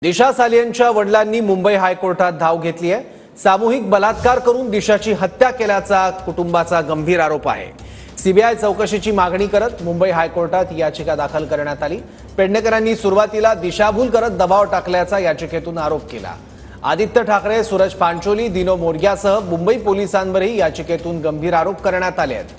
दिशा सालियनच्या वडिलांनी मुंबई हायकोर्टात धाव घेतली आहे। सामूहिक बलात्कार करून दिशाची हत्या केल्याचा कुटुंबाचा गंभीर आरोप आहे। सीबीआय चौकशीची मागणी करत मुंबई हायकोर्टात याचिका दाखल करण्यात आली। पेडणेकरांनी सुरुवातीला दिशाभूल करत दबाव टाकल्याचा याचिकेतून आरोप केला। आदित्य ठाकरे, सूरज पांचोली, दिनो मोरयासह मुंबई पोलिसांवरही याचिकेतून गंभीर आरोप करण्यात आले आहेत।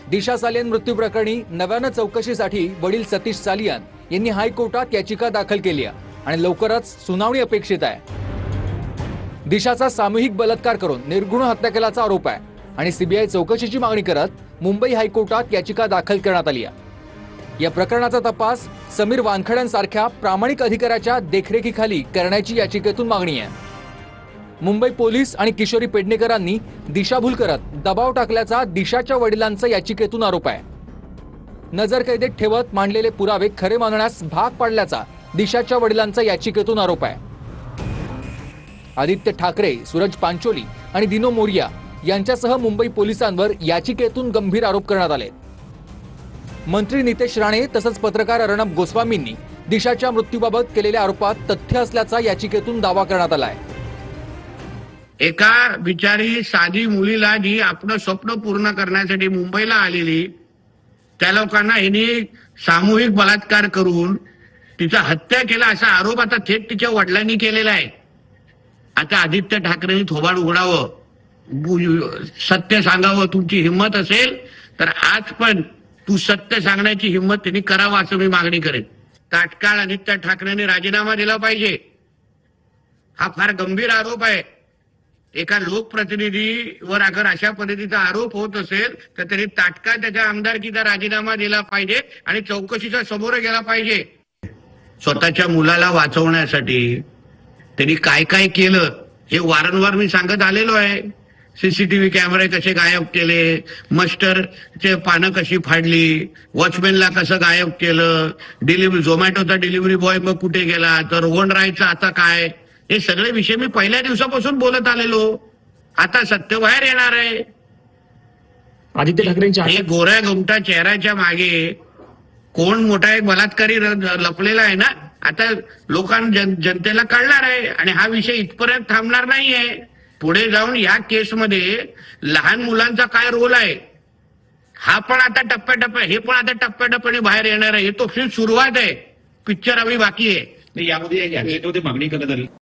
दिशा सालियन मृत्यू प्रकरणी नव्यानं चौकशीसाठी वडील सतीश सालियन यांनी हायकोर्टात याचिका दाखल केली आहे आणि लवकरच सुनावणी अपेक्षित आहे। दिशाचा सामूहिक बलात्कार करून निर्घृण हत्या केल्याचा आरोप आहे आणि सीबीआय चौकशीची मागणी करत मुंबई हायकोर्टात याचिका दाखल करण्यात आली आहे। या प्रकरणाचा तपास समीर वानखड्यांसारख्या प्रामाणिक अधिकाऱ्याच्या देखरेखीखाली करण्याची याचिकेतून मागणी आहे। मुंबई पोलीस आणि किशोरी पेडणेकरांनी दिशाभूल करत दबाव टाकल्याचा दिशाच्या वडिलांचा याचिकेतून आरोप आहे। नजरकैदेत ठेवत मांडलेले पुरावे खरे मानण्यास भाग पाडल्याचा दिशाच्या वडिलांचा याचिकेतून आरोप आहे। आदित्य ठाकरे, सूरज पांचोली आणि दिनो मोरया यांच्यासह मुंबई पोलिसांवर याचिकेतून गंभीर आरोप करण्यात आले। मंत्री नितेश राणे तसंच पत्रकार अर्णब गोस्वामींनी दिशाच्या मृत्यूबाबत केलेल्या आरोपात तथ्य असल्याचा याचिकेतून दावा करण्यात आला आहे। एका बिचारी साधी मुलीला जी आपलं स्वप्न पूर्ण करण्यासाठी मुंबईला आलेली, त्या लोकांना यांनी सामूहिक बलात्कार करून तिचा हत्या केला असा आरोप आता थेट तिच्या वडिलांनी केलेला आहे। आता आदित्य ठाकरेंनी थोबाड उघडावं, सत्य सांगावं। तुमची हिंमत असेल तर आज पण तू सत्य सांगण्याची हिंमत त्यांनी करावं असं मी मागणी करेन। तात्काळ आदित्य ठाकरेंनी राजीनामा दिला पाहिजे। हा फार गंभीर आरोप आहे। एका लोकप्रतिनिधीवर अगर अशा पद्धतीचा आरोप होत असेल तर त्यांनी तात्काळ त्याच्या आमदारकीचा राजीनामा दिला पाहिजे आणि चौकशीच्या समोर गेला पाहिजे। स्वतःच्या मुलाला वाचवण्यासाठी त्यांनी काय काय केलं हे वारंवार मी सांगत आलेलो आहे। सीसीटीव्ही कॅमेरे कसे गायब केले, मस्टरचे पानं कशी फाडली, वॉचमॅनला कसं गायब केलं, डिलिव्हरी झोमॅटोचा डिलिव्हरी बॉय मग कुठे गेला, तर रोहन रायचा आता काय, हे सगळे विषय मी पहिल्या दिवसापासून बोलत आलेलो। आता सत्य बाहेर येणार आहे। आदित्य ठाकरेंच्या हे गोऱ्या गुमटा चेहऱ्याच्या मागे कोण मोठा एक बलात्कारी लपलेला आहे ना, आता जनतेला कळणार आहे आणि हा विषय इथपर्यंत थांबणार नाहीये। पुढे जाऊन या केसमध्ये लहान मुलांचा काय रोल आहे हा पण आता टप्प्याटप्प्याने बाहेर येणार आहे। हे तो फिल्म सुरुवात आहे, पिक्चर अभी बाकी आहे। यामध्ये मागणी करण्यात आली।